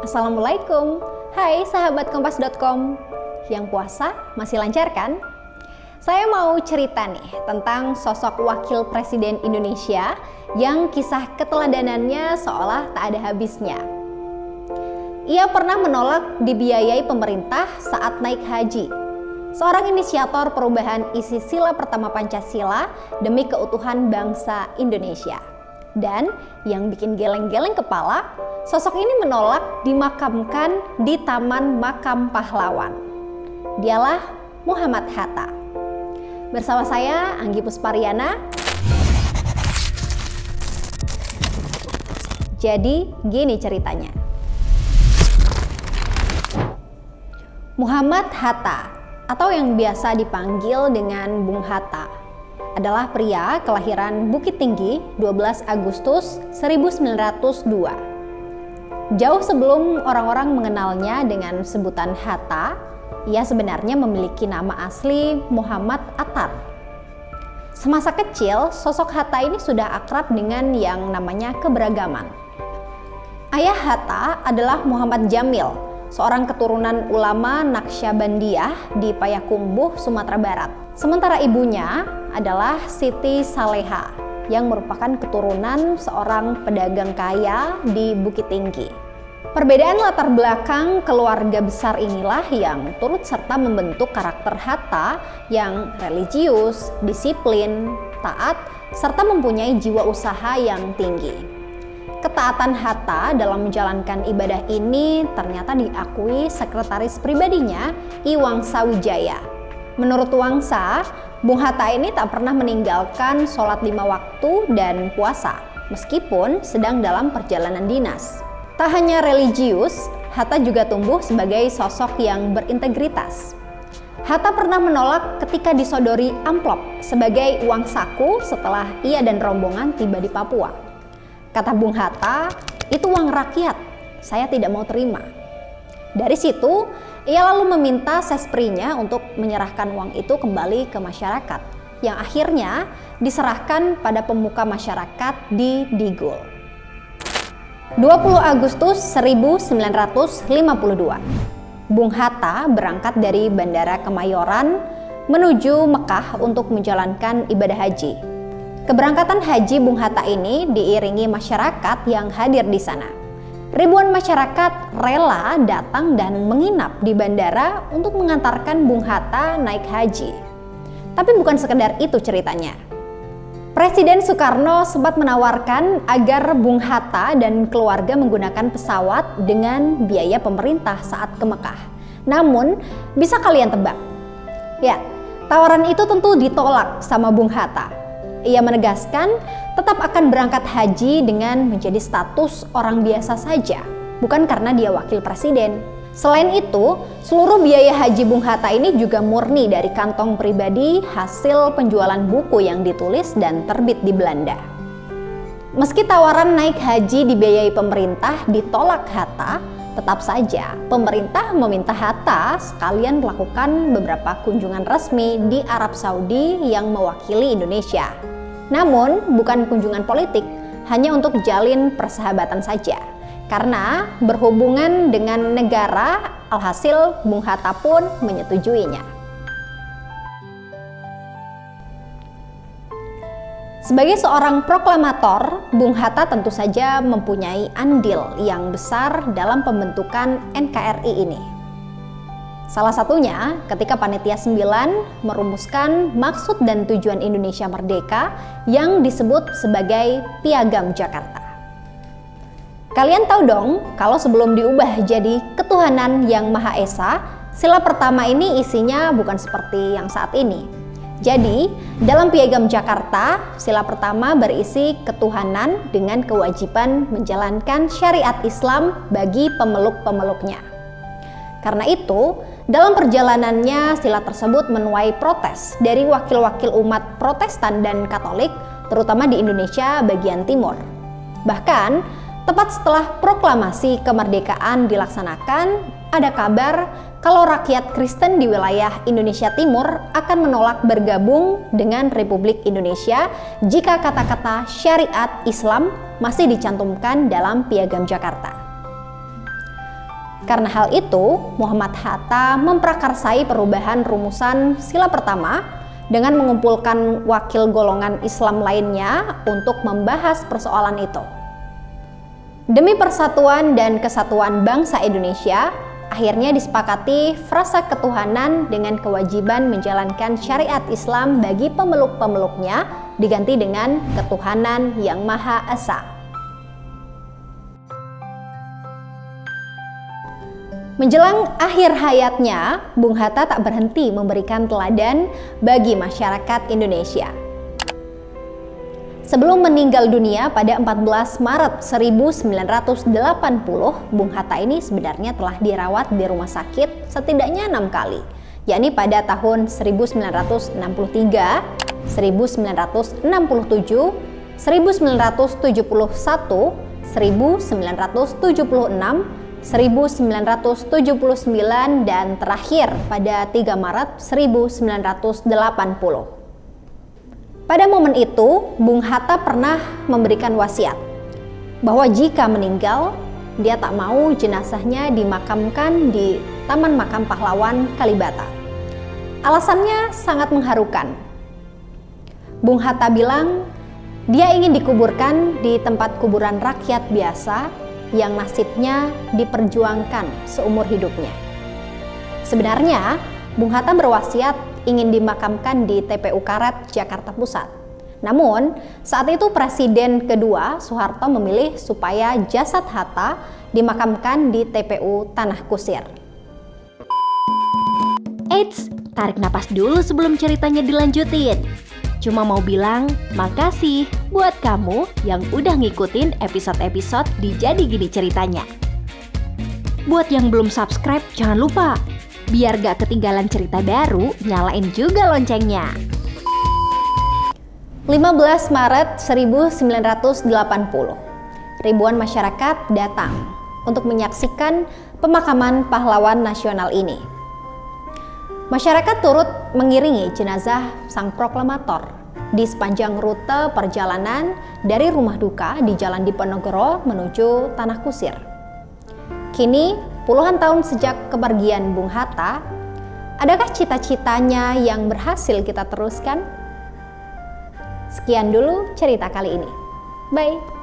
Assalamualaikum, hai sahabat kompas.com. Yang puasa masih lancar kan? Saya mau cerita nih tentang sosok wakil presiden Indonesia yang kisah keteladanannya seolah tak ada habisnya. Ia pernah menolak dibiayai pemerintah saat naik haji. Seorang inisiator perubahan isi sila pertama Pancasila demi keutuhan bangsa Indonesia. Dan yang bikin geleng-geleng kepala, sosok ini menolak dimakamkan di Taman Makam Pahlawan. Dialah Muhammad Hatta. Bersama saya, Anggi Puspariana. Jadi, gini ceritanya. Muhammad Hatta, atau yang biasa dipanggil dengan Bung Hatta, adalah pria kelahiran Bukit Tinggi 12 Agustus 1902. Jauh sebelum orang-orang mengenalnya dengan sebutan Hatta, ia sebenarnya memiliki nama asli Muhammad Attar. Semasa kecil, sosok Hatta ini sudah akrab dengan yang namanya keberagaman. Ayah Hatta adalah Muhammad Jamil, seorang keturunan ulama Naqsyabandiyah di Payakumbuh, Sumatera Barat. Sementara ibunya adalah Siti Saleha yang merupakan keturunan seorang pedagang kaya di Bukit Tinggi. Perbedaan latar belakang keluarga besar inilah yang turut serta membentuk karakter Hatta yang religius, disiplin, taat, serta mempunyai jiwa usaha yang tinggi. Ketaatan Hatta dalam menjalankan ibadah ini ternyata diakui sekretaris pribadinya, I Wangsa Wijaya. Menurut Wangsa, Bung Hatta ini tak pernah meninggalkan sholat 5 waktu dan puasa, meskipun sedang dalam perjalanan dinas. Tak hanya religius, Hatta juga tumbuh sebagai sosok yang berintegritas. Hatta pernah menolak ketika disodori amplop sebagai uang saku setelah ia dan rombongan tiba di Papua. Kata Bung Hatta, itu uang rakyat, saya tidak mau terima. Dari situ, ia lalu meminta sesprinya untuk menyerahkan uang itu kembali ke masyarakat, yang akhirnya diserahkan pada pemuka masyarakat di Digul. 20 Agustus 1952, Bung Hatta berangkat dari Bandara Kemayoran menuju Mekah untuk menjalankan ibadah haji. Keberangkatan haji Bung Hatta ini diiringi masyarakat yang hadir di sana. Ribuan masyarakat rela datang dan menginap di bandara untuk mengantarkan Bung Hatta naik haji. Tapi bukan sekedar itu ceritanya. Presiden Soekarno sempat menawarkan agar Bung Hatta dan keluarga menggunakan pesawat dengan biaya pemerintah saat ke Mekah. Namun, bisa kalian tebak? Ya, tawaran itu tentu ditolak sama Bung Hatta. Ia menegaskan tetap akan berangkat haji dengan menjadi status orang biasa saja, bukan karena dia wakil presiden. Selain itu, seluruh biaya haji Bung Hatta ini juga murni dari kantong pribadi hasil penjualan buku yang ditulis dan terbit di Belanda. Meski tawaran naik haji dibiayai pemerintah ditolak Hatta, tetap saja pemerintah meminta Hatta sekalian melakukan beberapa kunjungan resmi di Arab Saudi yang mewakili Indonesia. Namun bukan kunjungan politik, hanya untuk jalin persahabatan saja. Karena berhubungan dengan negara, alhasil Bung Hatta pun menyetujuinya. Sebagai seorang proklamator, Bung Hatta tentu saja mempunyai andil yang besar dalam pembentukan NKRI ini. Salah satunya ketika Panitia 9 merumuskan maksud dan tujuan Indonesia Merdeka yang disebut sebagai Piagam Jakarta. Kalian tahu dong kalau sebelum diubah jadi ketuhanan yang Maha Esa, sila pertama ini isinya bukan seperti yang saat ini. Jadi, dalam Piagam Jakarta, sila pertama berisi ketuhanan dengan kewajiban menjalankan syariat Islam bagi pemeluk-pemeluknya. Karena itu, dalam perjalanannya sila tersebut menuai protes dari wakil-wakil umat Protestan dan Katolik, terutama di Indonesia bagian timur. Bahkan, tepat setelah proklamasi kemerdekaan dilaksanakan, ada kabar kalau rakyat Kristen di wilayah Indonesia Timur akan menolak bergabung dengan Republik Indonesia jika kata-kata syariat Islam masih dicantumkan dalam Piagam Jakarta. Karena hal itu, Muhammad Hatta memprakarsai perubahan rumusan sila pertama dengan mengumpulkan wakil golongan Islam lainnya untuk membahas persoalan itu. Demi persatuan dan kesatuan bangsa Indonesia, akhirnya disepakati frasa ketuhanan dengan kewajiban menjalankan syariat Islam bagi pemeluk-pemeluknya diganti dengan ketuhanan yang Maha Esa. Menjelang akhir hayatnya, Bung Hatta tak berhenti memberikan teladan bagi masyarakat Indonesia. Sebelum meninggal dunia pada 14 Maret 1980, Bung Hatta ini sebenarnya telah dirawat di rumah sakit setidaknya 6 kali, yakni pada tahun 1963, 1967, 1971, 1976, 1979 dan terakhir pada 3 Maret 1980. Pada momen itu, Bung Hatta pernah memberikan wasiat bahwa jika meninggal, dia tak mau jenazahnya dimakamkan di Taman Makam Pahlawan Kalibata. Alasannya sangat mengharukan. Bung Hatta bilang dia ingin dikuburkan di tempat kuburan rakyat biasa yang nasibnya diperjuangkan seumur hidupnya. Sebenarnya, Bung Hatta berwasiat ingin dimakamkan di TPU Karet, Jakarta Pusat. Namun, saat itu Presiden kedua Soeharto memilih supaya jasad Hatta dimakamkan di TPU Tanah Kusir. Eits, tarik napas dulu sebelum ceritanya dilanjutin. Cuma mau bilang makasih buat kamu yang udah ngikutin episode-episode di Jadi Gini Ceritanya. Buat yang belum subscribe, jangan lupa. Biar gak ketinggalan cerita baru, nyalain juga loncengnya. 15 Maret 1980, ribuan masyarakat datang untuk menyaksikan pemakaman pahlawan nasional ini. Masyarakat turut mengiringi jenazah sang proklamator di sepanjang rute perjalanan dari rumah duka di Jalan Diponegoro menuju Tanah Kusir. Kini, puluhan tahun sejak kepergian Bung Hatta, adakah cita-citanya yang berhasil kita teruskan? Sekian dulu cerita kali ini. Bye!